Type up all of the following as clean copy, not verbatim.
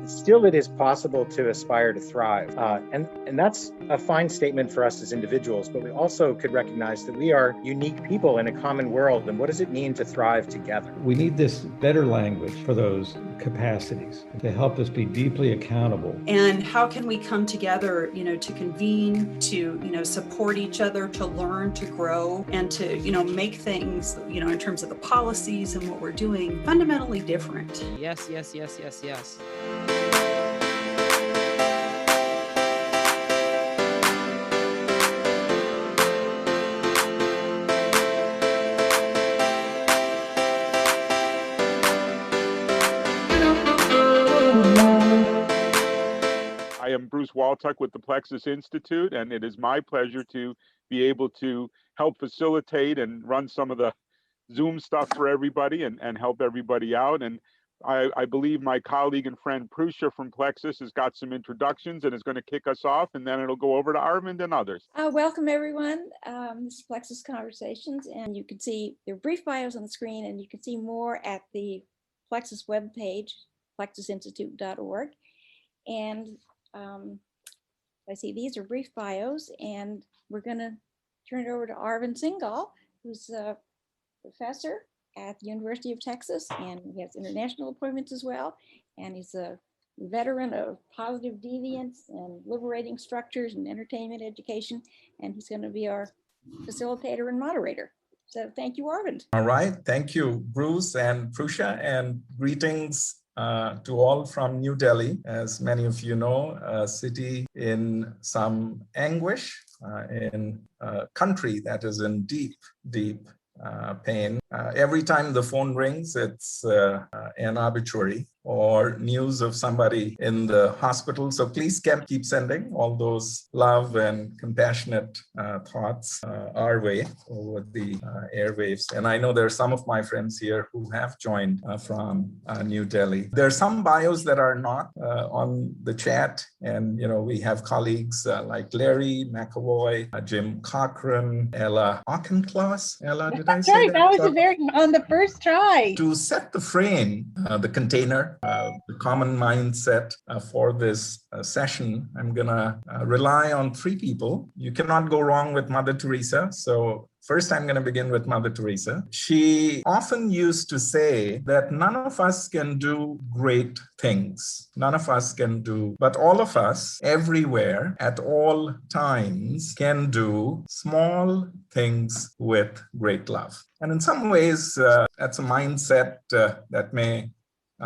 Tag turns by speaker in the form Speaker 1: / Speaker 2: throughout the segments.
Speaker 1: still it is possible to aspire to thrive. And that's a fine statement for us as individuals, but we also could recognize that we are unique people in a common world. And what does it mean to thrive together?
Speaker 2: We need this better language for those capacities to help us be deeply accountable.
Speaker 3: And how can we come together, to convene, to, support each other, to learn, to grow, and to, make things, in terms of the policies and what we're doing fundamentally different.
Speaker 4: Yes, yes, yes, yes, yes.
Speaker 5: I am Bruce Waltuck with the Plexus Institute, and it is my pleasure to be able to help facilitate and run some of the Zoom stuff for everybody and help everybody out. And I believe my colleague and friend Prusha from Plexus has got some introductions and is going to kick us off, and then it'll go over to Arvind and others.
Speaker 6: Welcome, everyone. This is Plexus Conversations, and you can see their brief bios on the screen, and you can see more at the Plexus webpage, plexusinstitute.org. And I see these are brief bios, and we're going to turn it over to Arvind Singhal, who's a professor at the University of Texas, and he has international appointments as well. And he's a veteran of positive deviance and liberating structures and entertainment education. And he's going to be our facilitator and moderator. So thank you, Arvind.
Speaker 7: All right. Thank you, Bruce and Prusha, and greetings to all from New Delhi. As many of you know, a city in some anguish, in a country that is in deep, deep pain. Every time the phone rings, it's an obituary or news of somebody in the hospital. So please keep sending all those love and compassionate thoughts our way over the airwaves. And I know there are some of my friends here who have joined from New Delhi. There are some bios that are not on the chat. And, we have colleagues like Larry McAvoy, Jim Cochran, Ella Auchincloss. Ella, did I say that?
Speaker 8: That was on the first try.
Speaker 7: To set the frame, the container, the common mindset for this session, I'm gonna rely on three people. You cannot go wrong with Mother Teresa. So first, I'm going to begin with Mother Teresa. She often used to say that none of us can do great things. None of us can do, but all of us, everywhere, at all times, can do small things with great love. And in some ways, that's a mindset that may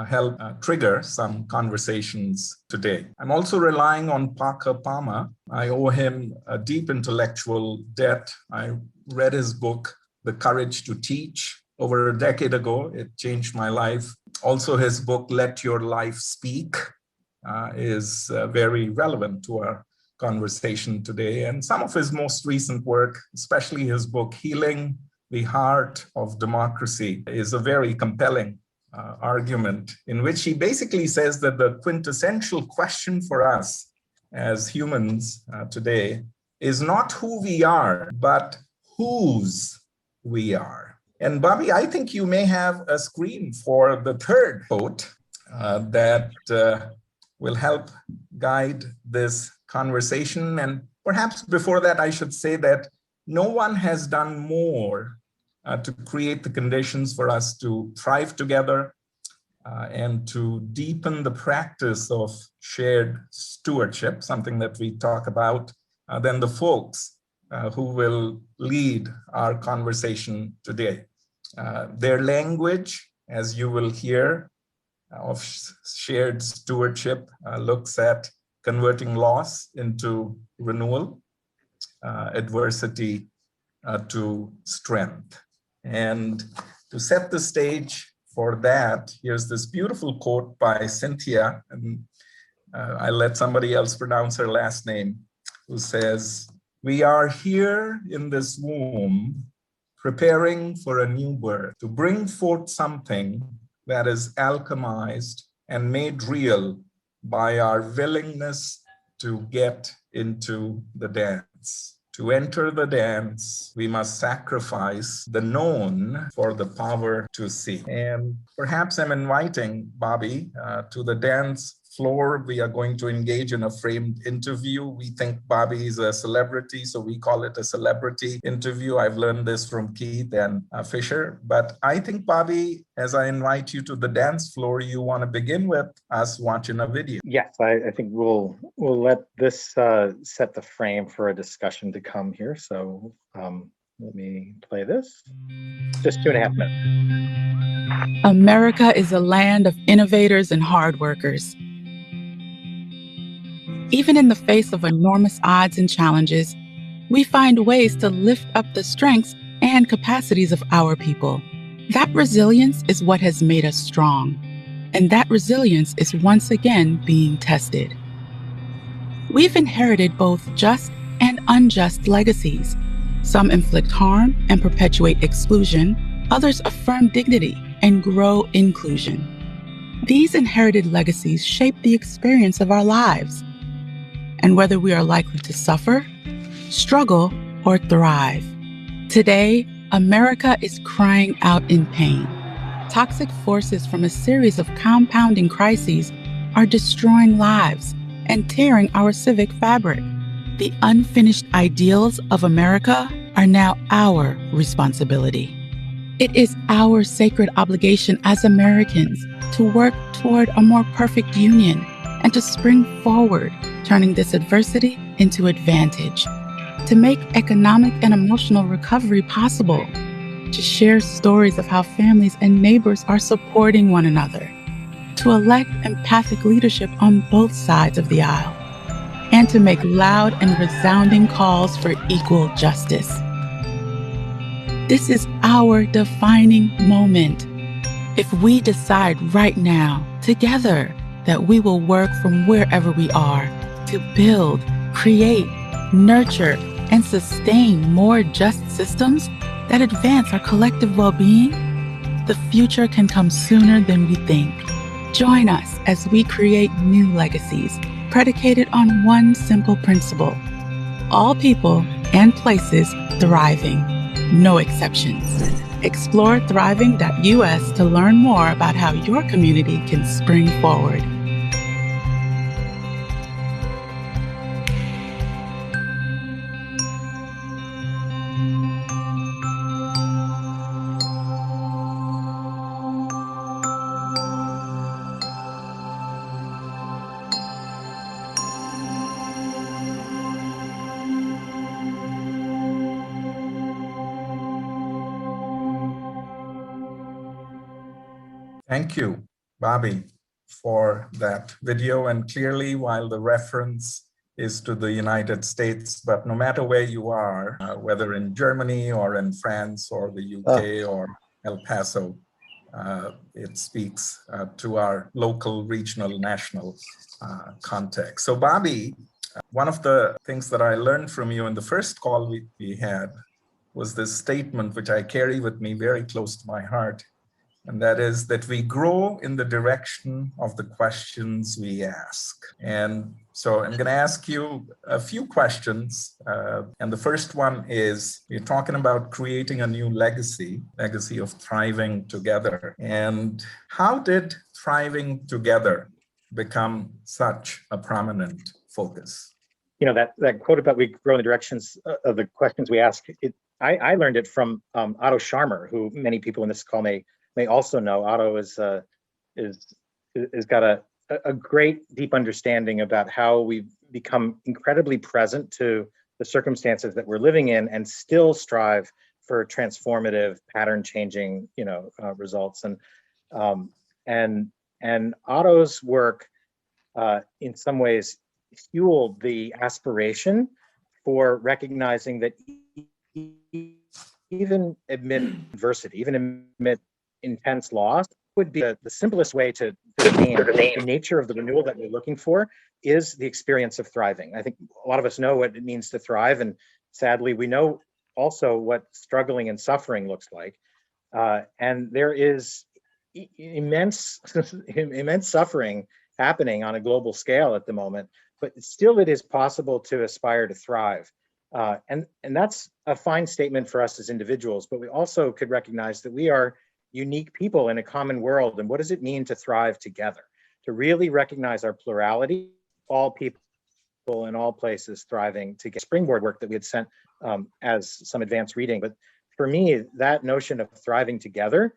Speaker 7: help trigger some conversations today. I'm also relying on Parker Palmer. I owe him a deep intellectual debt. I read his book, The Courage to Teach, over a decade ago. It changed my life. Also, his book, Let Your Life Speak, is very relevant to our conversation today. And some of his most recent work, especially his book, Healing the Heart of Democracy, is a very compelling argument in which he basically says that the quintessential question for us as humans today is not who we are, but whose we are. And Bobby, I think you may have a screen for the third quote that will help guide this conversation. And perhaps before that, I should say that no one has done more to create the conditions for us to thrive together and to deepen the practice of shared stewardship, something that we talk about, than the folks who will lead our conversation today. Their language, as you will hear, of shared stewardship looks at converting loss into renewal, adversity to strength. And to set the stage for that, here's this beautiful quote by Cynthia, and I let somebody else pronounce her last name, who says, "We are here in this womb, preparing for a new birth, to bring forth something that is alchemized and made real by our willingness to get into the dance. To enter the dance, we must sacrifice the known for the power to see." And perhaps I'm inviting Bobby to the dance floor, we are going to engage in a framed interview. We think Bobby is a celebrity, so we call it a celebrity interview. I've learned this from Keith and Fisher. But I think, Bobby, as I invite you to the dance floor, you want to begin with us watching a video.
Speaker 1: Yes, I think we'll let this set the frame for a discussion to come here. So let me play this. Just 2.5 minutes.
Speaker 9: America is a land of innovators and hard workers. Even in the face of enormous odds and challenges, we find ways to lift up the strengths and capacities of our people. That resilience is what has made us strong, and that resilience is once again being tested. We've inherited both just and unjust legacies. Some inflict harm and perpetuate exclusion, others affirm dignity and grow inclusion. These inherited legacies shape the experience of our lives, and whether we are likely to suffer, struggle, or thrive. Today, America is crying out in pain. Toxic forces from a series of compounding crises are destroying lives and tearing our civic fabric. The unfinished ideals of America are now our responsibility. It is our sacred obligation as Americans to work toward a more perfect union and to spring forward, turning this adversity into advantage, to make economic and emotional recovery possible, to share stories of how families and neighbors are supporting one another, to elect empathic leadership on both sides of the aisle, and to make loud and resounding calls for equal justice. This is our defining moment. If we decide right now, together, that we will work from wherever we are to build, create, nurture, and sustain more just systems that advance our collective well-being, the future can come sooner than we think. Join us as we create new legacies predicated on one simple principle: all people and places thriving, no exceptions. Explore thriving.us to learn more about how your community can spring forward.
Speaker 7: Thank you, Bobby, for that video. And clearly, while the reference is to the United States, but no matter where you are, whether in Germany or in France or the UK or El Paso, it speaks to our local, regional, national context. So Bobby, one of the things that I learned from you in the first call we had was this statement, which I carry with me very close to my heart. And that is that we grow in the direction of the questions we ask. And so I'm going to ask you a few questions. And the first one is, we're talking about creating a new legacy of thriving together. And how did thriving together become such a prominent focus?
Speaker 1: You know, that quote about we grow in the directions of the questions we ask, I learned it from Otto Scharmer, who many people in this call may also know. Otto is got a great deep understanding about how we become incredibly present to the circumstances that we're living in and still strive for transformative, pattern changing, results. And Otto's work in some ways fueled the aspiration for recognizing that even amid adversity, even amid intense loss, would be the simplest way to name the nature of the renewal that we're looking for is the experience of thriving. I think a lot of us know what it means to thrive, and sadly, we know also what struggling and suffering looks like. And there is immense suffering happening on a global scale at the moment, but still it is possible to aspire to thrive. And that's a fine statement for us as individuals, but we also could recognize that we are unique people in a common world. And what does it mean to thrive together? to really recognize our plurality, all people in all places thriving to get springboard work that we had sent as some advanced reading. But for me, that notion of thriving together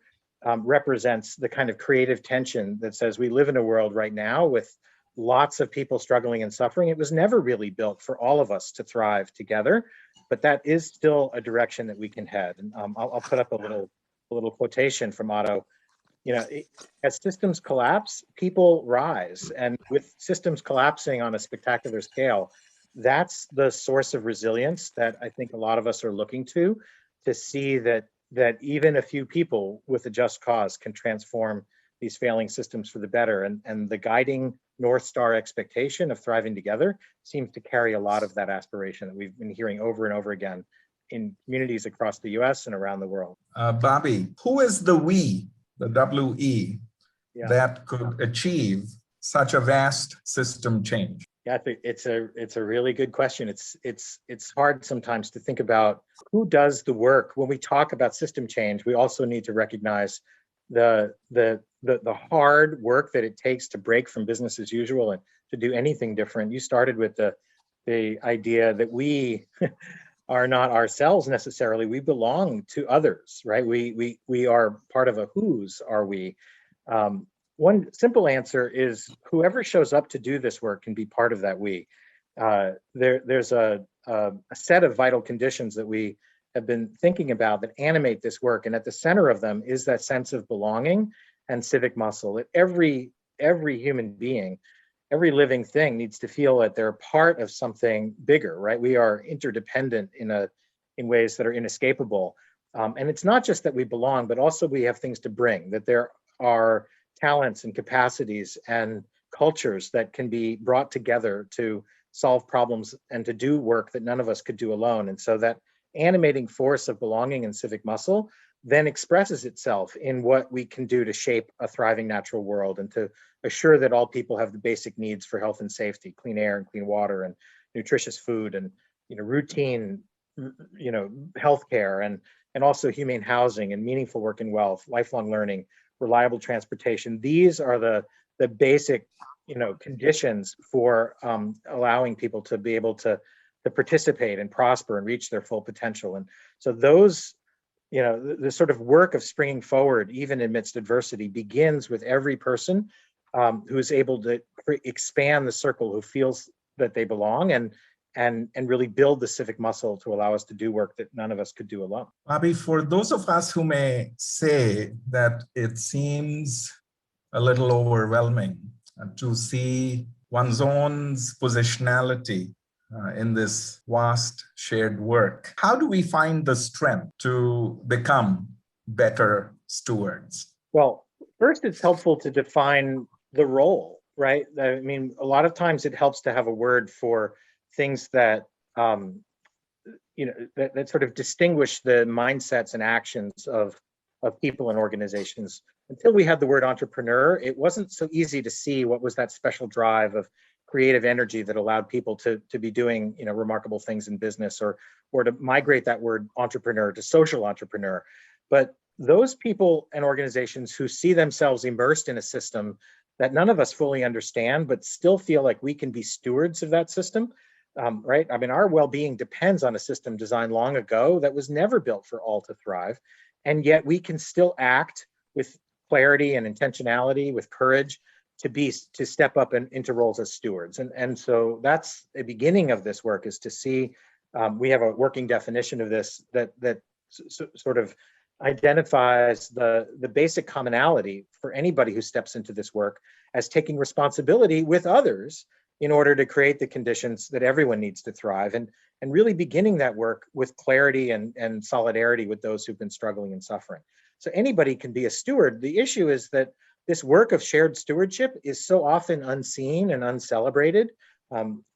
Speaker 1: represents the kind of creative tension that says we live in a world right now with lots of people struggling and suffering. It was never really built for all of us to thrive together, but that is still a direction that we can head. And I'll put up a little quotation from Otto. As systems collapse, people rise. And with systems collapsing on a spectacular scale, that's the source of resilience that I think a lot of us are looking to see that even a few people with a just cause can transform these failing systems for the better. And the guiding North Star expectation of thriving together seems to carry a lot of that aspiration that we've been hearing over and over again in communities across the US and around the world.
Speaker 7: Bobby, who is the we, the WE, that could achieve such a vast system change?
Speaker 1: Yeah, I think it's a really good question. It's hard sometimes to think about who does the work. When we talk about system change, we also need to recognize the hard work that it takes to break from business as usual and to do anything different. You started with the idea that we are not ourselves necessarily. We belong to others, right? We are part of a whose are we. One simple answer is whoever shows up to do this work can be part of that we. There's a set of vital conditions that we have been thinking about that animate this work, and at the center of them is that sense of belonging and civic muscle. That every human being, every living thing needs to feel that they're part of something bigger, right? We are interdependent in ways that are inescapable. And it's not just that we belong, but also we have things to bring, that there are talents and capacities and cultures that can be brought together to solve problems and to do work that none of us could do alone. And so that animating force of belonging and civic muscle then expresses itself in what we can do to shape a thriving natural world and to assure that all people have the basic needs for health and safety, clean air and clean water and nutritious food and routine healthcare and also humane housing and meaningful work and wealth, lifelong learning, reliable transportation. These are the basic conditions for allowing people to be able to participate and prosper and reach their full potential. And so those, the sort of work of springing forward, even amidst adversity, begins with every person who is able to expand the circle, who feels that they belong and really build the civic muscle to allow us to do work that none of us could do alone.
Speaker 7: Bobby, for those of us who may say that it seems a little overwhelming to see one's own positionality in this vast shared work, how do we find the strength to become better stewards?
Speaker 1: Well, first, it's helpful to define the role, right? I mean, a lot of times it helps to have a word for things that that sort of distinguish the mindsets and actions of people and organizations. Until we had the word entrepreneur, it wasn't so easy to see what was that special drive of creative energy that allowed people to be doing remarkable things in business, or to migrate that word entrepreneur to social entrepreneur. But those people and organizations who see themselves immersed in a system that none of us fully understand, but still feel like we can be stewards of that system, right? I mean, our well-being depends on a system designed long ago that was never built for all to thrive. And yet we can still act with clarity and intentionality, with courage, to step up into roles as stewards. And so that's the beginning of this work, is to see, we have a working definition of this that sort of identifies the basic commonality for anybody who steps into this work as taking responsibility with others in order to create the conditions that everyone needs to thrive, and really beginning that work with clarity and solidarity with those who've been struggling and suffering. So anybody can be a steward. The issue is that this work of shared stewardship is so often unseen and uncelebrated.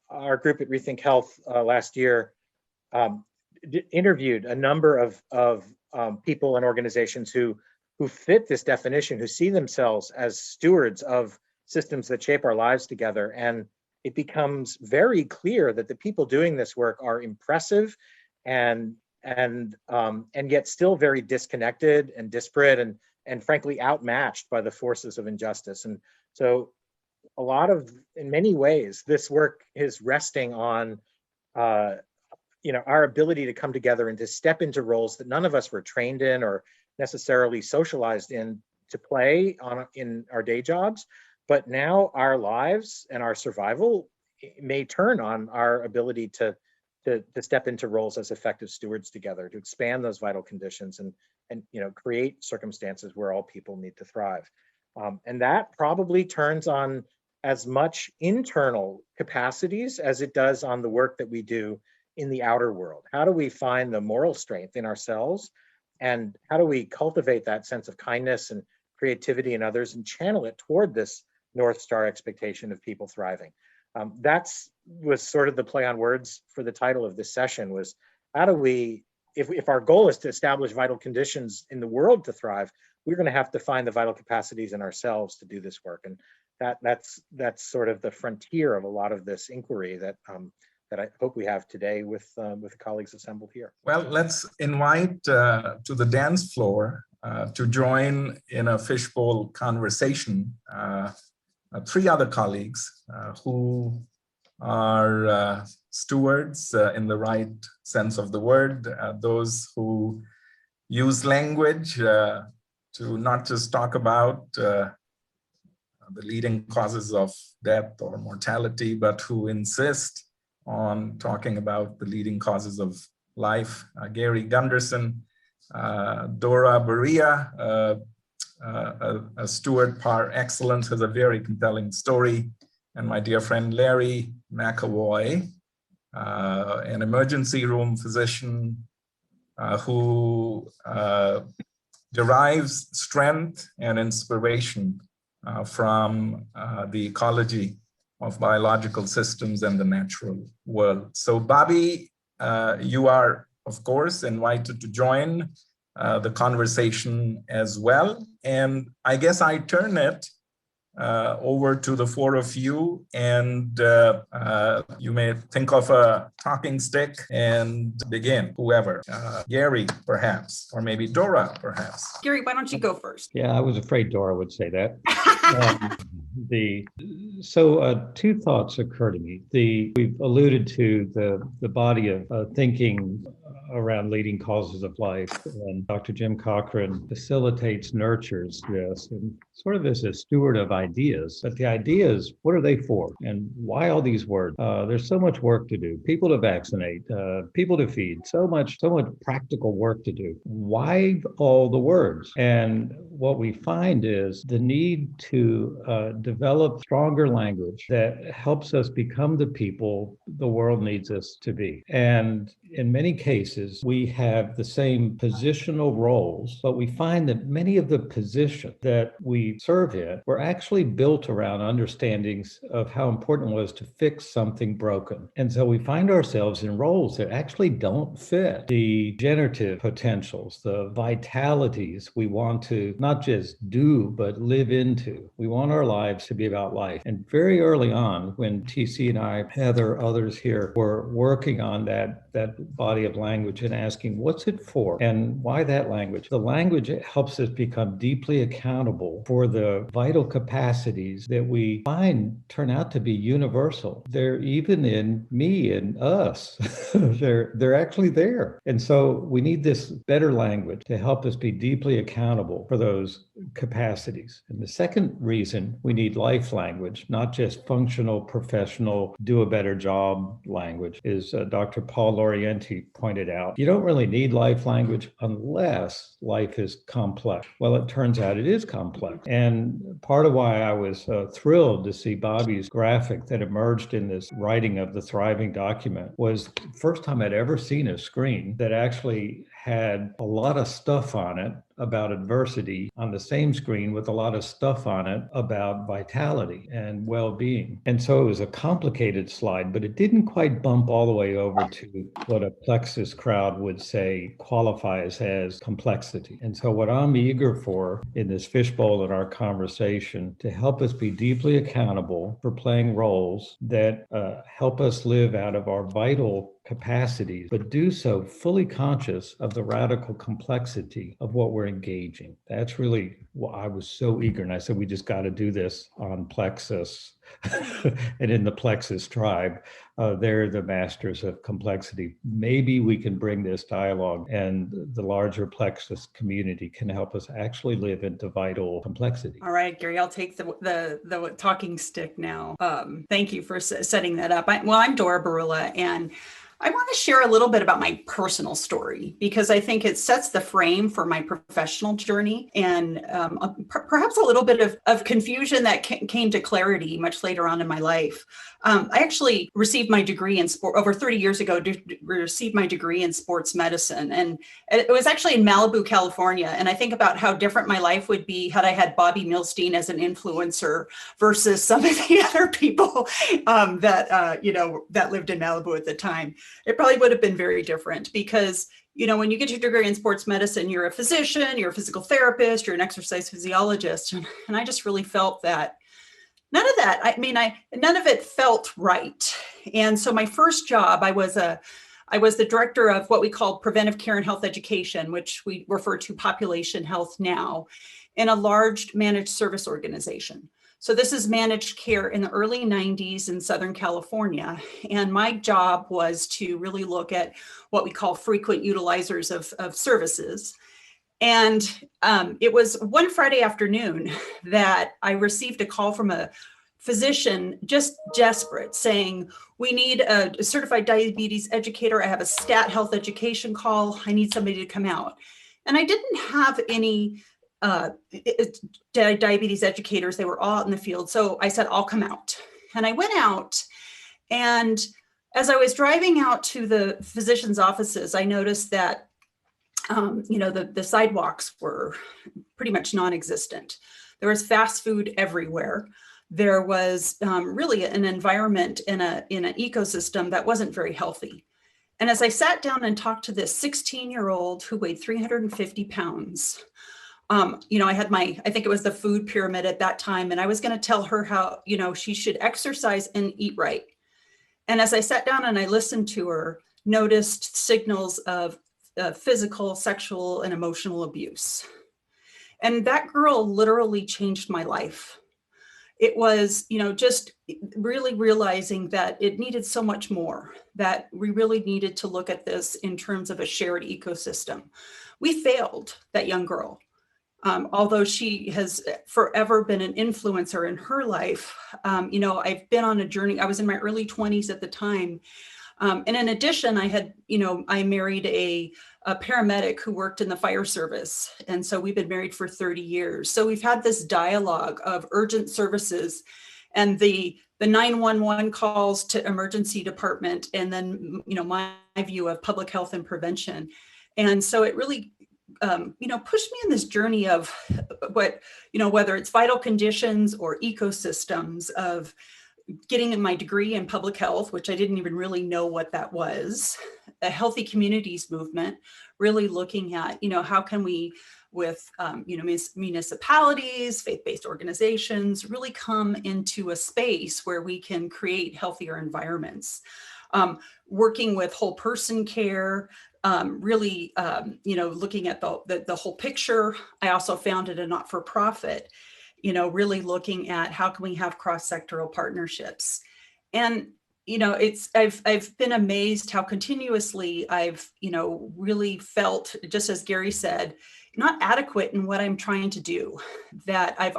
Speaker 1: Our group at Rethink Health last year interviewed a number of people and organizations who fit this definition, who see themselves as stewards of systems that shape our lives together. And it becomes very clear that the people doing this work are impressive and yet still very disconnected and disparate and frankly outmatched by the forces of injustice. And so a lot of, in many ways, this work is resting on, our ability to come together and to step into roles that none of us were trained in or necessarily socialized in to play in our day jobs. But now our lives and our survival may turn on our ability to step into roles as effective stewards together, to expand those vital conditions and create circumstances where all people need to thrive. And that probably turns on as much internal capacities as it does on the work that we do in the outer world. How do we find the moral strength in ourselves? And how do we cultivate that sense of kindness and creativity in others and channel it toward this North Star expectation of people thriving? Was sort of the play on words for the title of this session, was how do we, if our goal is to establish vital conditions in the world to thrive, we're going to have to find the vital capacities in ourselves to do this work. And that's sort of the frontier of a lot of this inquiry that I hope we have today with the colleagues assembled here.
Speaker 7: Well, let's invite to the dance floor to join in a fishbowl conversation 3 other colleagues who are stewards in the right sense of the word, those who use language to not just talk about the leading causes of death or mortality, but who insist on talking about the leading causes of life. Gary Gunderson, Dora Berea, a steward par excellence, has a very compelling story. And my dear friend Larry McAvoy, an emergency room physician who derives strength and inspiration from the ecology of biological systems and the natural world. So Bobby, you are, of course, invited to join the conversation as well. And I guess I turn it over to the 4 of you, and you may think of a talking stick and begin, whoever. Gary, perhaps, or maybe Dora, perhaps.
Speaker 3: Gary, why don't you go first?
Speaker 2: Yeah, I was afraid Dora would say that. Two thoughts occur to me. We've alluded to the body of thinking around leading causes of life, and Dr. Jim Cochran facilitates, nurtures this, and sort of is a steward of ideas. But the ideas, what are they for, and why all these words? There's so much work to do. People to vaccinate, people to feed. So much practical work to do. Why all the words? And what we find is the need to develop stronger language that helps us become the people the world needs us to be. And in many cases, we have the same positional roles, but we find that many of the positions that we serve in were actually built around understandings of how important it was to fix something broken. And so we find ourselves in roles that actually don't fit the generative potentials, the vitalities we want to not just do, but live into. We want our lives to be about life. And very early on, when TC and I, Heather, others here, were working on that body of language and asking, what's it for and why that language? The language helps us become deeply accountable for the vital capacities that we find turn out to be universal. They're even in me and us. They're actually there. And so we need this better language to help us be deeply accountable for those capacities. And the second reason we need life language, not just functional, professional, do a better job language, is Dr. Paul Lorienti pointed out. You don't really need life language unless life is complex. Well, it turns out it is complex. And part of why I was thrilled to see Bobby's graphic that emerged in this writing of the Thriving document was the first time I'd ever seen a screen that actually had a lot of stuff on it about adversity on the same screen with a lot of stuff on it about vitality and well-being. And so it was a complicated slide, but it didn't quite bump all the way over to what a Plexus crowd would say qualifies as complexity. And so what I'm eager for in this fishbowl in our conversation to help us be deeply accountable for playing roles that help us live out of our vital capacities, but do so fully conscious of the radical complexity of what we're engaging. That's really why I was so eager. And I said, we just got to do this on Plexus and in the Plexus tribe, they're the masters of complexity. Maybe we can bring this dialogue, and the larger Plexus community can help us actually live into vital complexity.
Speaker 3: All right, Gary, I'll take the talking stick now. Thank you for setting that up. I'm Dora Barilla, and I want to share a little bit about my personal story because I think it sets the frame for my professional journey, and perhaps a little bit of confusion that came to clarity much later on in my life. I actually received my degree in sport over 30 years ago, received my degree in sports medicine. And it was actually in Malibu, California. And I think about how different my life would be had I had Bobby Milstein as an influencer versus some of the other people that lived in Malibu at the time. It probably would have been very different because when you get your degree in sports medicine, you're a physician, you're a physical therapist, you're an exercise physiologist. And I just really felt that none of that, none of it felt right. And so my first job, I was the director of what we call preventive care and health education, which we refer to population health now, in a large managed service organization. So this is managed care in the early 90s in Southern California. And my job was to really look at what we call frequent utilizers of services. And it was one Friday afternoon that I received a call from a physician, just desperate, saying, we need a certified diabetes educator. I have a stat health education call. I need somebody to come out. And I didn't have any diabetes educators. They were all out in the field. So I said, I'll come out. And I went out, and as I was driving out to the physician's offices, I noticed that the sidewalks were pretty much non-existent. There was fast food everywhere. There was really an environment in an ecosystem that wasn't very healthy. And as I sat down and talked to this 16-year-old who weighed 350 pounds, I had I think it was the food pyramid at that time, and I was going to tell her how, she should exercise and eat right. And as I sat down and I listened to her, noticed signals of physical, sexual, and emotional abuse. And that girl literally changed my life. It was, just really realizing that it needed so much more, that we really needed to look at this in terms of a shared ecosystem. We failed that young girl. Although she has forever been an influencer in her life, I've been on a journey. I was in my early 20s at the time. And in addition, I married a paramedic who worked in the fire service. And so we've been married for 30 years. So we've had this dialogue of urgent services and the 911 calls to emergency department, and then, my view of public health and prevention. And so it really pushed me in this journey of whether it's vital conditions or ecosystems, of getting my degree in public health, which I didn't even really know what that was, a healthy communities movement, really looking at, how can we, with, municipalities, faith-based organizations, really come into a space where we can create healthier environments, working with whole person care, really, looking at the whole picture. I also founded a not-for-profit, really looking at how can we have cross-sectoral partnerships. And, I've been amazed how continuously I've, really felt, just as Gary said, not adequate in what I'm trying to do, that I've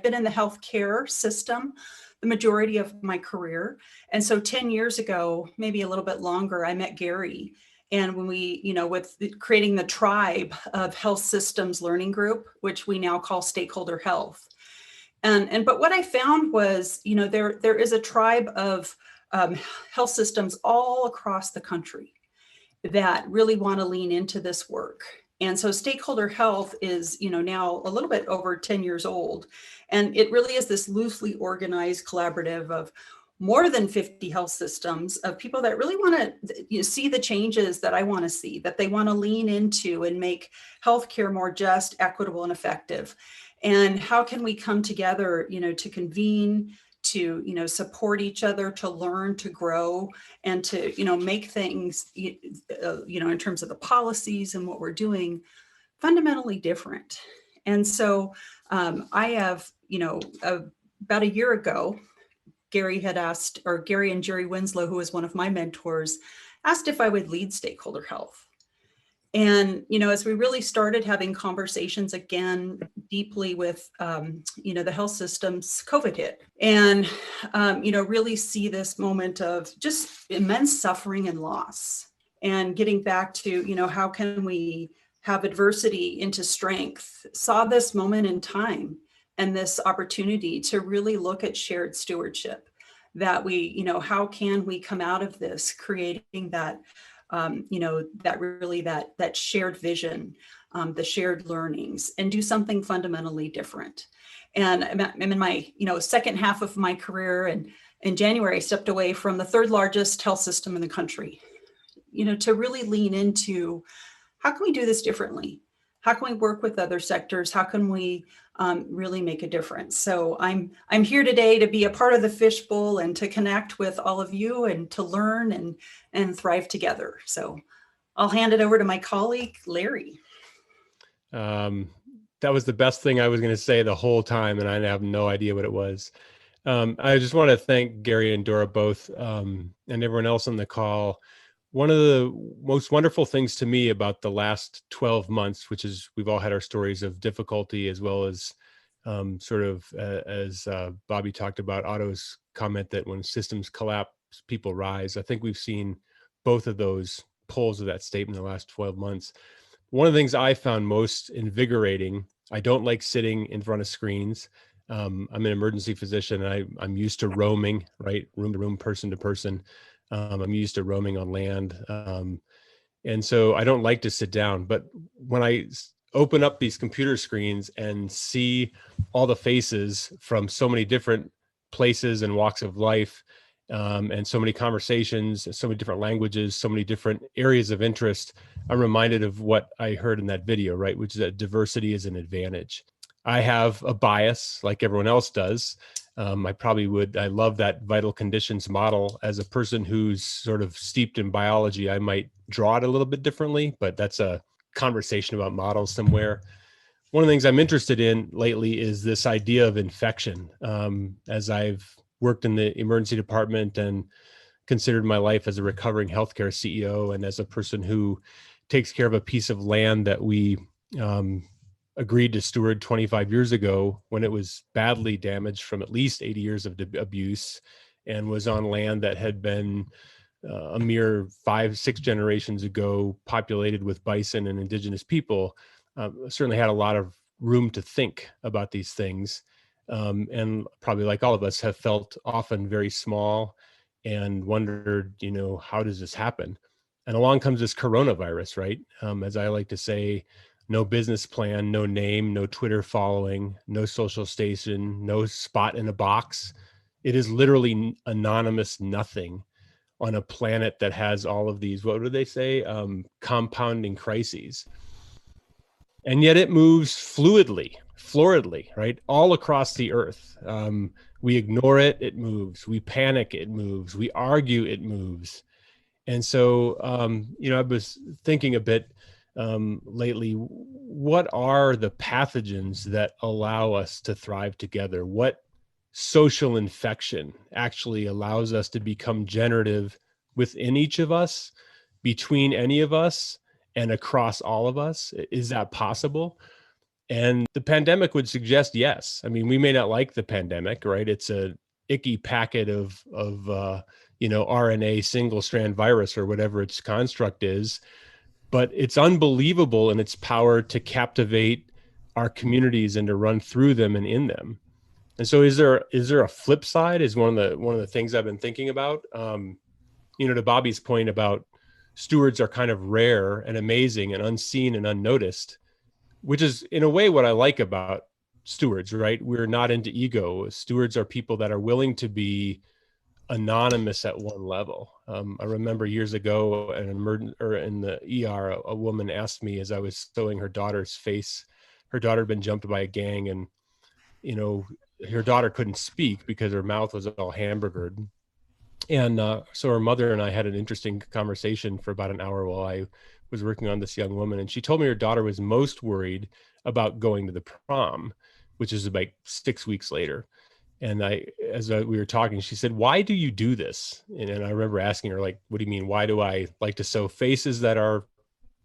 Speaker 3: been in the healthcare system the majority of my career. And so 10 years ago, maybe a little bit longer, I met Gary. And when we, with creating the tribe of health systems learning group, which we now call stakeholder health. But what I found was, there is a tribe of health systems all across the country that really want to lean into this work. And so stakeholder health is, now a little bit over 10 years old. And it really is this loosely organized collaborative of more than 50 health systems, of people that really want to see the changes that I want to see, that they want to lean into and make healthcare more just, equitable, and effective. And how can we come together, to convene, to, support each other, to learn, to grow, and to, make things, in terms of the policies and what we're doing, fundamentally different. And so I have, about a year ago, Gary had asked, or Gary and Jerry Winslow, who was one of my mentors, asked if I would lead stakeholder health. And, as we really started having conversations again deeply with, the health systems, COVID hit. And, really see this moment of just immense suffering and loss, and getting back to, how can we have adversity into strength, saw this moment in time and this opportunity to really look at shared stewardship, that we, how can we come out of this creating that, that shared vision, the shared learnings, and do something fundamentally different. And I'm in my, second half of my career, and in January, I stepped away from the third largest health system in the country, to really lean into how can we do this differently? How can we work with other sectors? How can we really make a difference? So I'm here today to be a part of the fishbowl and to connect with all of you and to learn and thrive together. So I'll hand it over to my colleague, Larry.
Speaker 10: That was the best thing I was going to say the whole time, and I have no idea what it was. I just want to thank Gary and Dora both, and everyone else on the call. One of the most wonderful things to me about the last 12 months, which is we've all had our stories of difficulty, as well as as Bobby talked about, Otto's comment that when systems collapse, people rise. I think we've seen both of those poles of that statement in the last 12 months. One of the things I found most invigorating, I don't like sitting in front of screens. I'm an emergency physician, and I'm used to roaming, right? Room to room, person to person. I'm used to roaming on land. And so I don't like to sit down, but when I open up these computer screens and see all the faces from so many different places and walks of life, and so many conversations, so many different languages, so many different areas of interest, I'm reminded of what I heard in that video, right? Which is that diversity is an advantage. I have a bias like everyone else does. I love that vital conditions model. As a person who's sort of steeped in biology, I might draw it a little bit differently, but that's a conversation about models somewhere. One of the things I'm interested in lately is this idea of infection. As I've worked in the emergency department and considered my life as a recovering healthcare CEO, and as a person who takes care of a piece of land that we agreed to steward 25 years ago when it was badly damaged from at least 80 years of abuse, and was on land that had been a mere 5-6 generations ago populated with bison and indigenous people. Certainly had a lot of room to think about these things, and probably like all of us have felt often very small and wondered, how does this happen? And along comes this coronavirus, right? As I like to say, no business plan, no name, no Twitter following, no social station, no spot in a box. It is literally anonymous nothing on a planet that has all of these, what do they say? Compounding crises. And yet it moves floridly, right? All across the earth. We ignore it, it moves. We panic, it moves. We argue, it moves. And so, I was thinking a bit lately, what are the pathogens that allow us to thrive together? What social infection actually allows us to become generative within each of us, between any of us, and across all of us? Is that possible? And the pandemic would suggest yes. I mean, we may not like the pandemic, right? It's a icky packet of RNA single strand virus or whatever its construct is, but it's unbelievable in its power to captivate our communities and to run through them and in them. And so is there a flip side is one of the things I've been thinking about. To Bobby's point about stewards are kind of rare and amazing and unseen and unnoticed, which is in a way what I like about stewards, right? We're not into ego. Stewards are people that are willing to be anonymous at one level. I remember years ago in the ER, a woman asked me as I was sewing her daughter's face. Her daughter had been jumped by a gang, and her daughter couldn't speak because her mouth was all hamburgered. And so her mother and I had an interesting conversation for about an hour while I was working on this young woman. And she told me her daughter was most worried about going to the prom, which is about 6 weeks later. And we were talking, she said, "Why do you do this?" And I remember asking her, like, "What do you mean? Why do I like to sew faces that are,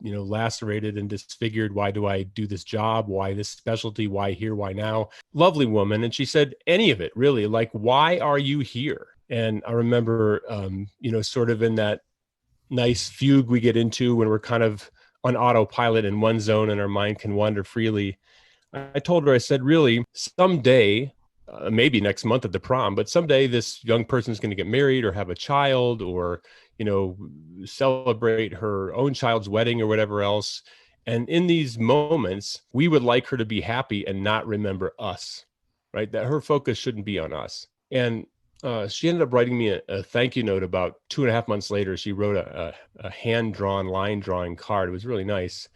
Speaker 10: lacerated and disfigured? Why do I do this job? Why this specialty? Why here? Why now?" Lovely woman. And she said, "Any of it, really. Like, why are you here?" And I remember, sort of in that nice fugue we get into when we're kind of on autopilot in one zone and our mind can wander freely. I told her, I said, really, someday, maybe next month at the prom, but someday this young person is going to get married or have a child or, celebrate her own child's wedding or whatever else. And in these moments, we would like her to be happy and not remember us, right? That her focus shouldn't be on us. And she ended up writing me a thank you note about 2.5 months later. She wrote a hand-drawn line drawing card. It was really nice.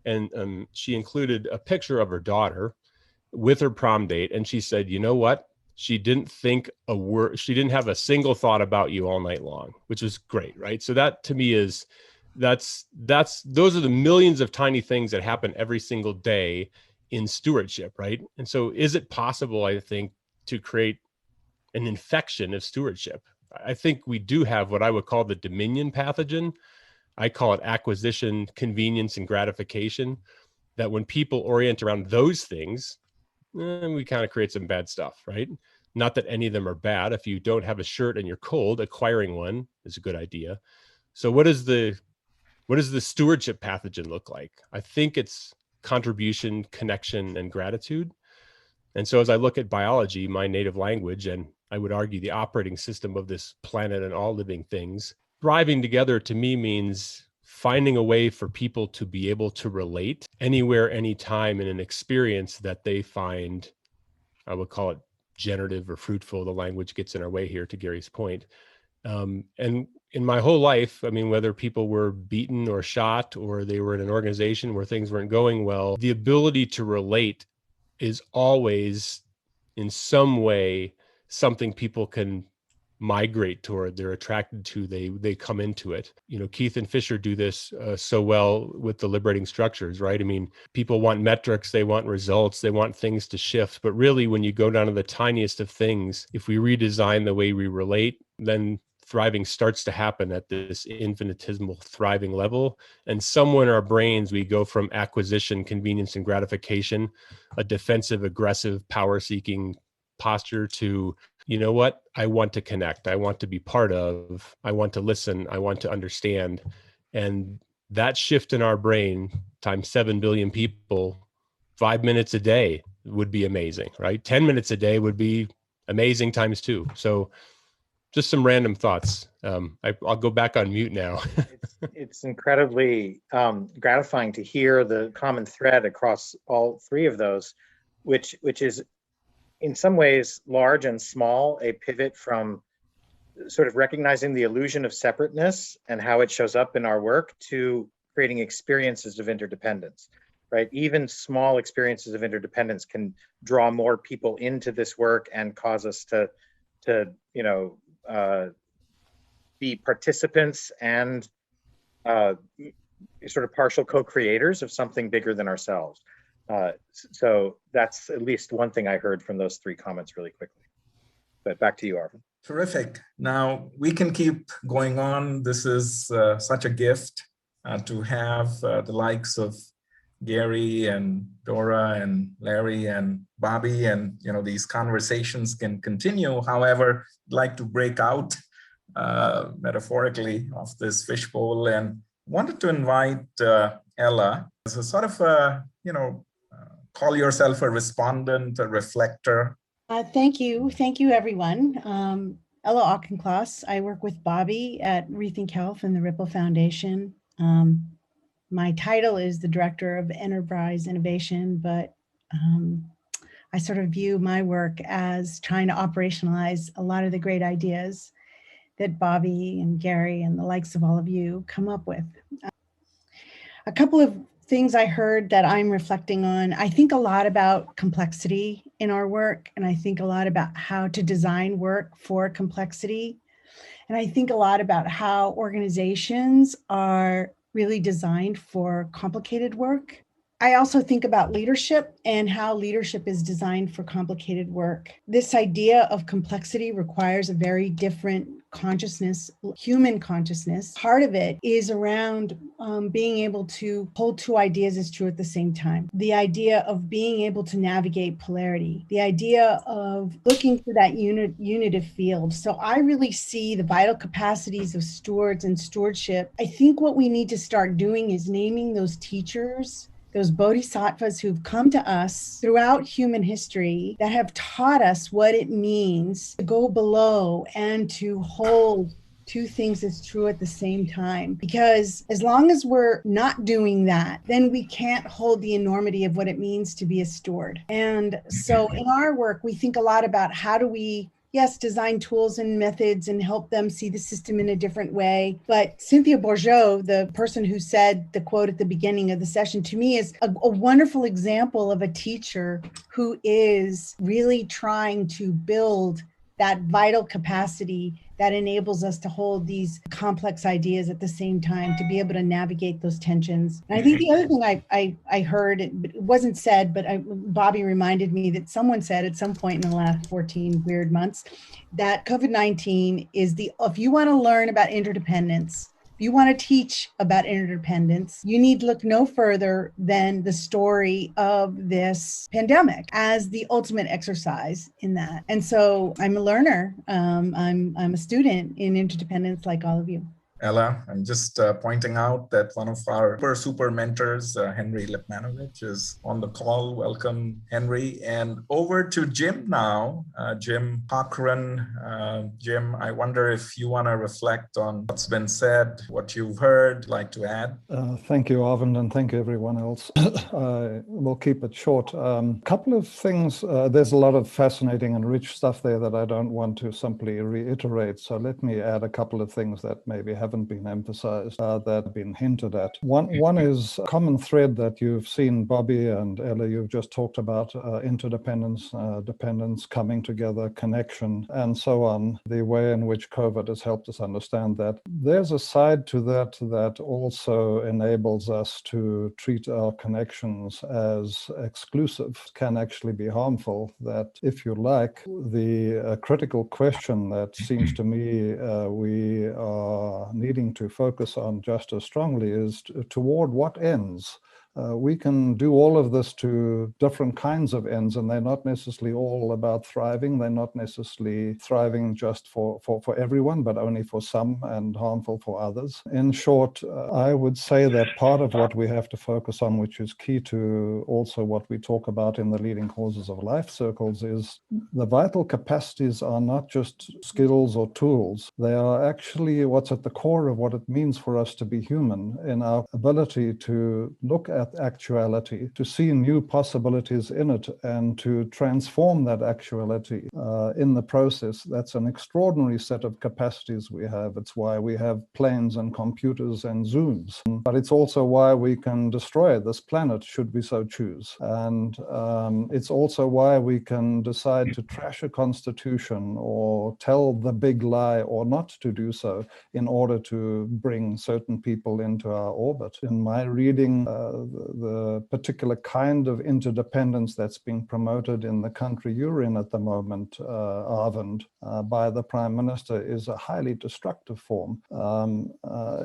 Speaker 10: And she included a picture of her daughter with her prom date. And she said, "You know what? She didn't think a word. She didn't have a single thought about you all night long," which was great, right? So that to me is, those are the millions of tiny things that happen every single day in stewardship, right? And so is it possible, I think, to create an infection of stewardship? I think we do have what I would call the dominion pathogen. I call it acquisition, convenience, and gratification. That when people orient around those things, we kind of create some bad stuff, right? Not that any of them are bad. If you don't have a shirt and you're cold, acquiring one is a good idea. So what does the stewardship pathogen look like? I think it's contribution, connection, and gratitude. And so as I look at biology, my native language, and I would argue the operating system of this planet and all living things, thriving together to me means finding a way for people to be able to relate anywhere, anytime in an experience that they find, I would call it generative or fruitful. The language gets in our way here, to Gary's point. And in my whole life, I mean, whether people were beaten or shot or they were in an organization where things weren't going well, the ability to relate is always in some way something people can migrate toward, they're attracted to, they come into it. Keith and Fisher do this so well with the liberating structures, right? I mean, people want metrics, they want results, they want things to shift. But really, when you go down to the tiniest of things, if we redesign the way we relate, then thriving starts to happen at this infinitesimal thriving level. And somewhere in our brains, we go from acquisition, convenience, and gratification, a defensive, aggressive, power-seeking posture, to, you know what? I want to connect. I want to be part of. I want to listen. I want to understand. And that shift in our brain times 7 billion people, 5 minutes a day would be amazing, right? 10 minutes a day would be amazing times 2. So just some random thoughts. I'll go back on mute now.
Speaker 1: It's incredibly gratifying to hear the common thread across all 3 of those, which is in some ways large and small, a pivot from sort of recognizing the illusion of separateness and how it shows up in our work to creating experiences of interdependence, right? Even small experiences of interdependence can draw more people into this work and cause us to be participants and sort of partial co-creators of something bigger than ourselves. So that's at least one thing I heard from those 3 comments really quickly. But back to you, Arvin.
Speaker 7: Terrific. Now we can keep going on. This is such a gift to have the likes of Gary and Dora and Larry and Bobby, and these conversations can continue. However, I'd like to break out metaphorically of this fishbowl and wanted to invite Ella as a sort of a, call yourself a respondent, a reflector.
Speaker 8: Thank you, everyone. Ella Auchincloss. I work with Bobby at Rethink Health and the Ripple Foundation. My title is the Director of Enterprise Innovation, but I sort of view my work as trying to operationalize a lot of the great ideas that Bobby and Gary and the likes of all of you come up with. A couple of things I heard that I'm reflecting on. I think a lot about complexity in our work, and I think a lot about how to design work for complexity. And I think a lot about how organizations are really designed for complicated work. I also think about leadership and how leadership is designed for complicated work. This idea of complexity requires a very different consciousness, human consciousness. Part of it is around being able to hold two ideas as true at the same time. The idea of being able to navigate polarity, the idea of looking for that unitive field. So I really see the vital capacities of stewards and stewardship. I think what we need to start doing is naming those teachers, those bodhisattvas who've come to us throughout human history that have taught us what it means to go below and to hold two things as true at the same time. Because as long as we're not doing that, then we can't hold the enormity of what it means to be a steward. And so in our work, we think a lot about how do we design tools and methods and help them see the system in a different way. But Cynthia Bourgeot, the person who said the quote at the beginning of the session, to me is a wonderful example of a teacher who is really trying to build that vital capacity that enables us to hold these complex ideas at the same time, to be able to navigate those tensions. And I think the other thing I heard, it wasn't said, but Bobby reminded me that someone said at some point in the last 14 weird months that COVID-19 is if you want to learn about interdependence, if you want to teach about interdependence, you need to look no further than the story of this pandemic as the ultimate exercise in that. And so I'm a learner. I'm a student in interdependence like all of you.
Speaker 7: Ella, I'm just pointing out that one of our super mentors, Henry Lipmanovich, is on the call. Welcome, Henry. And over to Jim now. Jim Cochran. Jim, I wonder if you want to reflect on what's been said, what you've heard, like to add.
Speaker 11: Thank you, Arvind, and thank you, everyone else. We'll keep it short. Couple of things. There's a lot of fascinating and rich stuff there that I don't want to simply reiterate. So let me add a couple of things that maybe haven't been emphasized, that have been hinted at. One is a common thread that you've seen, Bobby and Ella, you've just talked about interdependence, dependence, coming together, connection, and so on. The way in which COVID has helped us understand that. There's a side to that that also enables us to treat our connections as exclusive, can actually be harmful. That, if you like, the critical question that seems to me we are needing to focus on just as strongly is toward what ends. We can do all of this to different kinds of ends, and they're not necessarily all about thriving. They're not necessarily thriving just for everyone, but only for some and harmful for others. In short, I would say that part of what we have to focus on, which is key to also what we talk about in the leading causes of life circles, is the vital capacities are not just skills or tools. They are actually what's at the core of what it means for us to be human, in our ability to look at actuality, to see new possibilities in it, and to transform that actuality in the process. That's an extraordinary set of capacities we have. It's why we have planes and computers and Zooms, but it's also why we can destroy this planet should we so choose. And it's also why we can decide to trash a constitution or tell the big lie or not to do so in order to bring certain people into our orbit. In my reading, the particular kind of interdependence that's being promoted in the country you're in at the moment, Arvind, by the Prime Minister is a highly destructive form.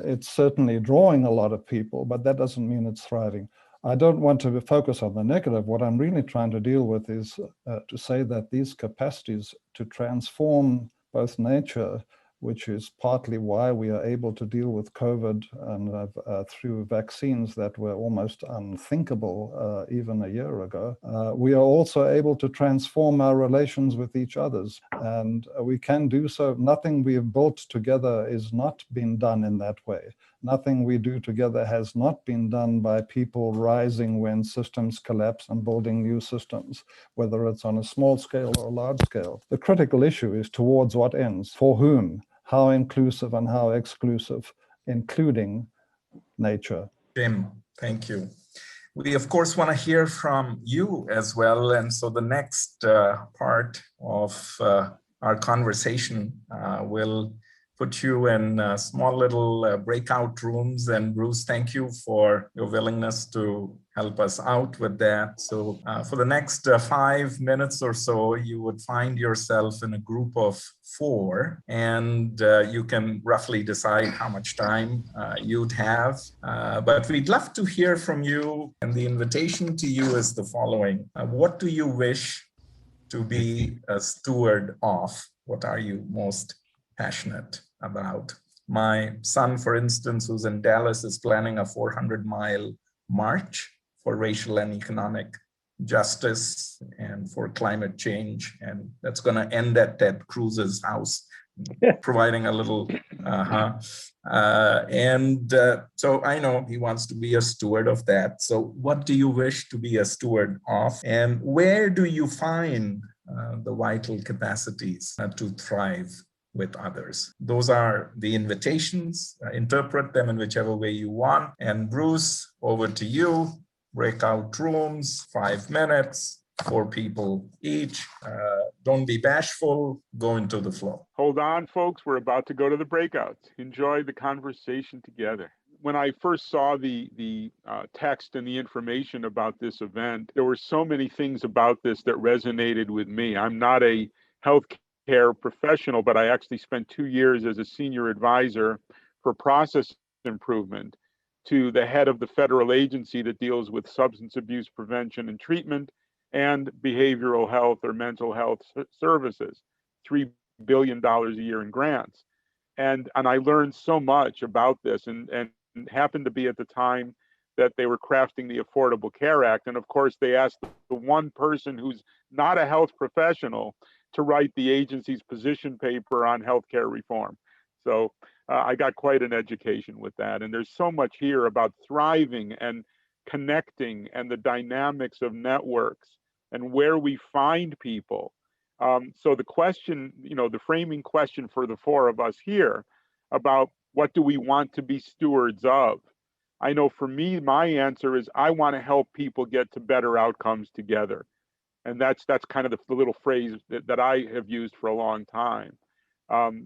Speaker 11: It's certainly drawing a lot of people, but that doesn't mean it's thriving. I don't want to focus on the negative. What I'm really trying to deal with is to say that these capacities to transform both nature, which is partly why we are able to deal with COVID and through vaccines that were almost unthinkable even a year ago. We are also able to transform our relations with each other, and we can do so. Nothing we have built together is not being done in that way. Nothing we do together has not been done by people rising when systems collapse and building new systems, whether it's on a small scale or a large scale. The critical issue is towards what ends, for whom, how inclusive and how exclusive, including nature.
Speaker 7: Jim, thank you. We, of course, want to hear from you as well. And so the next part of our conversation will put you in small little breakout rooms. And Bruce, thank you for your willingness to help us out with that. So for the next 5 minutes or so, you would find yourself in a group of 4, and you can roughly decide how much time you'd have. But we'd love to hear from you. And the invitation to you is the following. What do you wish to be a steward of? What are you most passionate about? My son, for instance, who's in Dallas, is planning a 400-mile march for racial and economic justice and for climate change. And that's going to end at Ted Cruz's house, providing a little, so I know he wants to be a steward of that. So what do you wish to be a steward of? And where do you find the vital capacities to thrive with others? Those are the invitations. Interpret them in whichever way you want. And Bruce, over to you. Breakout rooms, 5 minutes, 4 people each. Don't be bashful, go into the flow.
Speaker 5: Hold on, folks. We're about to go to the breakouts. Enjoy the conversation together. When I first saw the text and the information about this event, there were so many things about this that resonated with me. I'm not a healthcare professional, but I actually spent 2 years as a senior advisor for process improvement to the head of the federal agency that deals with substance abuse prevention and treatment and behavioral health or mental health services, $3 billion a year in grants. And I learned so much about this, and happened to be at the time that they were crafting the Affordable Care Act. And of course, they asked the one person who's not a health professional to write the agency's position paper on healthcare reform. So I got quite an education with that. And there's so much here about thriving and connecting and the dynamics of networks and where we find people. So the question, the framing question for the 4 of us here about what do we want to be stewards of? I know for me, my answer is I want to help people get to better outcomes together. And that's kind of the little phrase that I have used for a long time.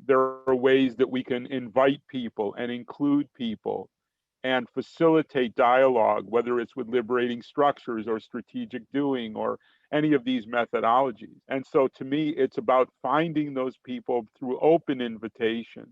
Speaker 5: There are ways that we can invite people and include people and facilitate dialogue, whether it's with liberating structures or strategic doing or any of these methodologies. And so to me, it's about finding those people through open invitation,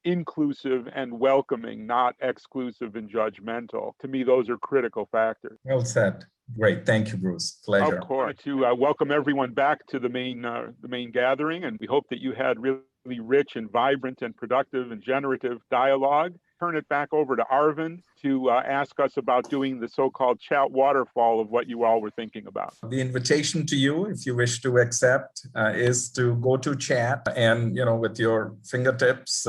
Speaker 5: inclusive and welcoming, not exclusive and judgmental. To me, those are critical factors.
Speaker 7: Well said. Great. Thank you, Bruce. Pleasure.
Speaker 5: Of course. To welcome everyone back to the main gathering. And we hope that you had really rich and vibrant and productive and generative dialogue. Turn it back over to Arvind to ask us about doing the so-called chat waterfall of what you all were thinking about.
Speaker 7: The invitation to you, if you wish to accept, is to go to chat and, with your fingertips,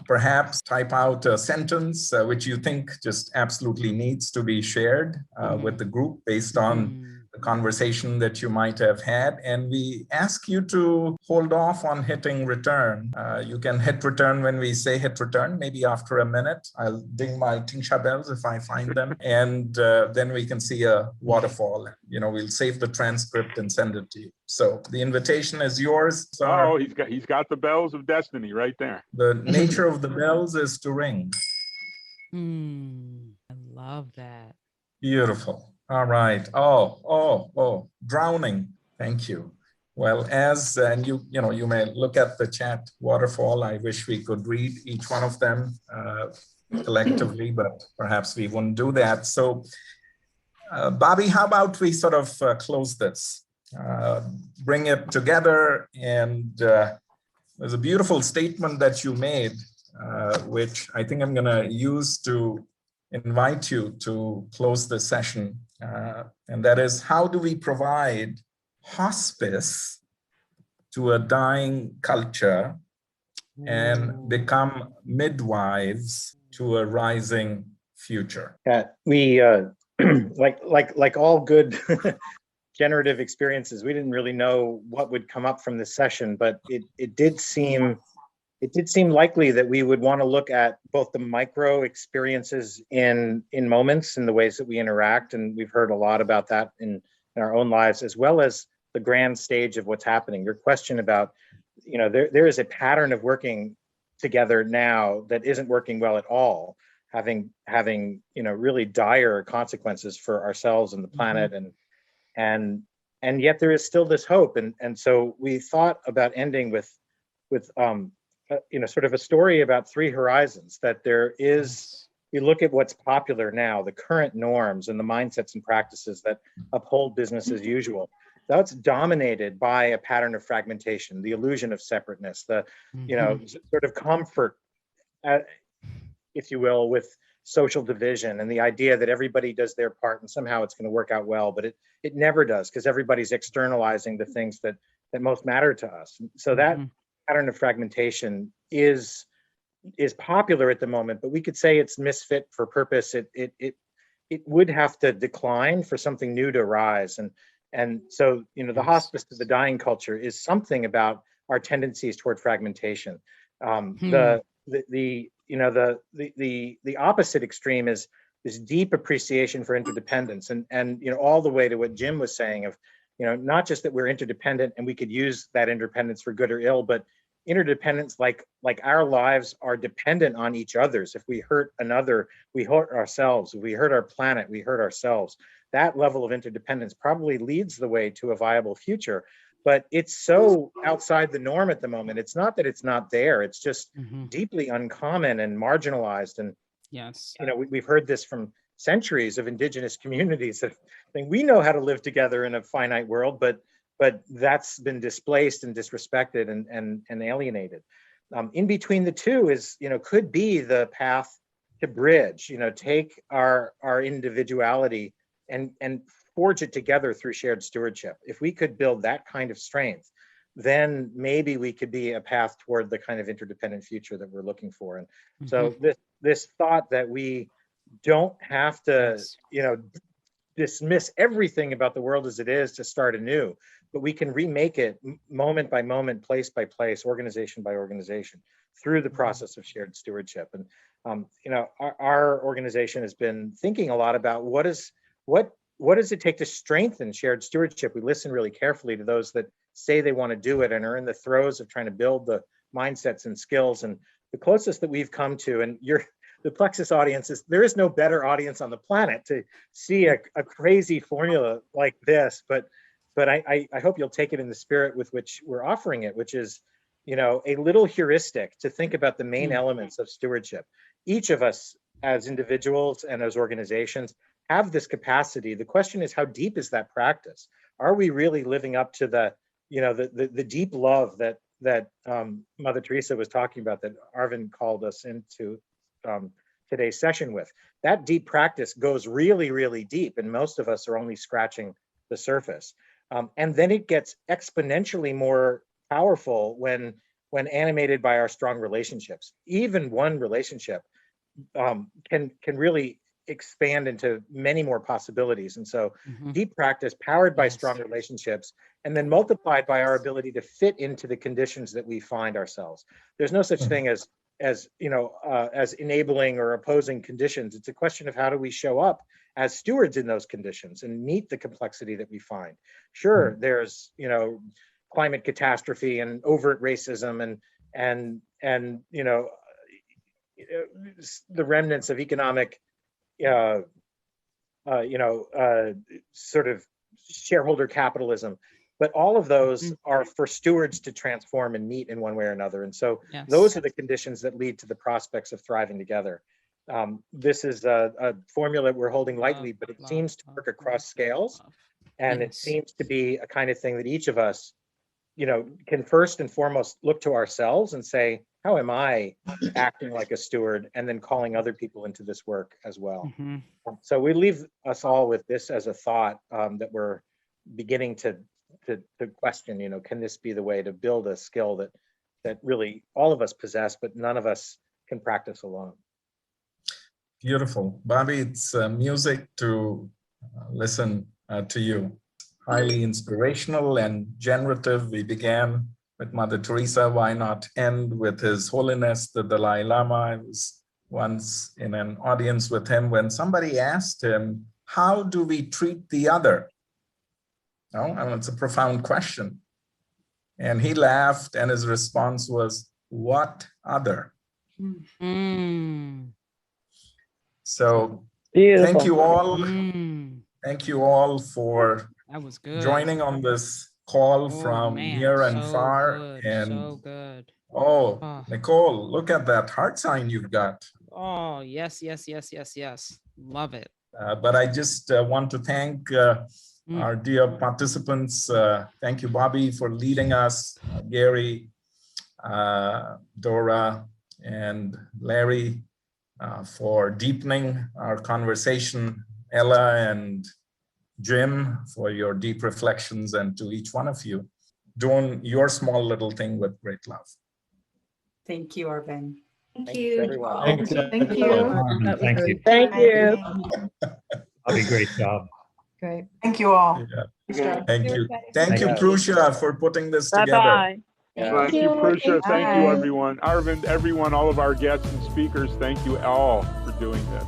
Speaker 7: perhaps type out a sentence which you think just absolutely needs to be shared with the group based on the conversation that you might have had. And we ask you to hold off on hitting return. You can hit return when we say hit return, maybe after a minute. I'll ding my Tingsha bells if I find them. And then we can see a waterfall. We'll save the transcript and send it to you. So the invitation is yours.
Speaker 5: Oh, he's got the bells of destiny right there.
Speaker 7: The nature of the bells is to ring.
Speaker 4: I love that.
Speaker 7: Beautiful. All right. Oh, drowning. Thank you. Well, and you may look at the chat waterfall. I wish we could read each one of them collectively, but perhaps we wouldn't do that. So, Bobby, how about we sort of close this, bring it together, and there's a beautiful statement that you made, which I think I'm going to use to invite you to close the session. And that is, how do we provide hospice to a dying culture and become midwives to a rising future?
Speaker 1: Yeah, we like all good generative experiences, we didn't really know what would come up from this session, but it did seem likely that we would want to look at both the micro experiences in moments and the ways that we interact, and we've heard a lot about that in our own lives, as well as the grand stage of what's happening. Your question about, there is a pattern of working together now that isn't working well at all, having really dire consequences for ourselves and the planet, and yet there is still this hope. And so we thought about ending with sort of a story about three horizons, that there is, you look at what's popular now, the current norms and the mindsets and practices that uphold business as usual. That's dominated by a pattern of fragmentation, the illusion of separateness, the sort of comfort, if you will, with social division and the idea that everybody does their part and somehow it's going to work out well, but it never does, because everybody's externalizing the things that most matter to us. So that pattern of fragmentation is popular at the moment, but we could say it's misfit for purpose. It would have to decline for something new to rise. And so, the hospice to the dying culture is something about our tendencies toward fragmentation. The opposite extreme is this deep appreciation for interdependence, and all the way to what Jim was saying of, not just that we're interdependent and we could use that interdependence for good or ill, but interdependence like our lives are dependent on each other's. If we hurt another, we hurt ourselves. If we hurt our planet, we hurt ourselves. That level of interdependence probably leads the way to a viable future, but it's so outside the norm at the moment. It's not that it's not there, it's just deeply uncommon and marginalized. And we've heard this from centuries of indigenous communities that think we know how to live together in a finite world, but that's been displaced and disrespected and alienated. In between the two is, could be the path to bridge, take our individuality and forge it together through shared stewardship. If we could build that kind of strength, then maybe we could be a path toward the kind of interdependent future that we're looking for. And so this thought that we don't have to, dismiss everything about the world as it is to start anew, but we can remake it moment by moment, place by place, organization by organization, through the process of shared stewardship. And our organization has been thinking a lot about what does it take to strengthen shared stewardship. We listen really carefully to those that say they want to do it and are in the throes of trying to build the mindsets and skills. And the closest that we've come to, and the Plexus audience there is no better audience on the planet to see a crazy formula like this, but I hope you'll take it in the spirit with which we're offering it, which is, a little heuristic to think about the main elements of stewardship. Each of us as individuals and as organizations have this capacity. The question is, how deep is that practice? Are we really living up to the deep love that Mother Teresa was talking about, that Arvind called us into today's session with? That deep practice goes really, really deep, and most of us are only scratching the surface. And then it gets exponentially more powerful when animated by our strong relationships. Even one relationship can really expand into many more possibilities. And so deep practice powered by strong relationships, and then multiplied by our ability to fit into the conditions that we find ourselves. There's no such thing as enabling or opposing conditions. It's a question of how do we show up as stewards in those conditions and meet the complexity that we find. Sure, there's climate catastrophe and overt racism and the remnants of economic sort of shareholder capitalism. But all of those are for stewards to transform and meet in one way or another. And so those are the conditions that lead to the prospects of thriving together. This is a formula we're holding lightly, but it seems to work across scales. And it seems to be a kind of thing that each of us, can first and foremost look to ourselves and say, how am I acting like a steward? And then calling other people into this work as well. So we leave us all with this as a thought that we're beginning to question, can this be the way to build a skill that really all of us possess, but none of us can practice alone.
Speaker 7: Beautiful. Bobby, it's music to listen to you. Highly inspirational and generative. We began with Mother Teresa. Why not end with His Holiness, the Dalai Lama? I was once in an audience with him when somebody asked him, how do we treat the other? It's a profound question. And he laughed, and his response was, what other?
Speaker 4: Mm.
Speaker 7: So
Speaker 12: Beautiful.
Speaker 7: thank you all.
Speaker 4: Mm.
Speaker 7: Thank you all for
Speaker 4: That was good.
Speaker 7: joining on this call
Speaker 4: Oh,
Speaker 7: from
Speaker 4: man,
Speaker 7: near and
Speaker 4: so
Speaker 7: far.
Speaker 4: good,
Speaker 7: And
Speaker 4: so good.
Speaker 7: oh,
Speaker 4: Oh.
Speaker 7: Nicole, look at that heart sign you've got.
Speaker 4: Oh, yes, yes, yes, yes, yes. Love it.
Speaker 7: But I just want to thank our dear participants. Thank you, Bobby, for leading us, Gary, Dora, and Larry for deepening our conversation, Ella and Jim for your deep reflections, and to each one of you, doing your small little thing with great love.
Speaker 3: Thank you, Arvind.
Speaker 1: Thanks, everyone.
Speaker 2: Thanks,
Speaker 8: Thank you.
Speaker 2: Arvind, thank you.
Speaker 12: Thank you.
Speaker 2: Bobby, great job.
Speaker 3: Great. Thank you all.
Speaker 7: Yeah. Thank you. Thank
Speaker 1: Thank
Speaker 7: you,
Speaker 1: you.
Speaker 7: Prusha, for putting this together.
Speaker 12: Bye-bye.
Speaker 5: Thank you, Prusha. Thank you, everyone. Arvind, everyone, all of our guests and speakers, thank you all for doing this.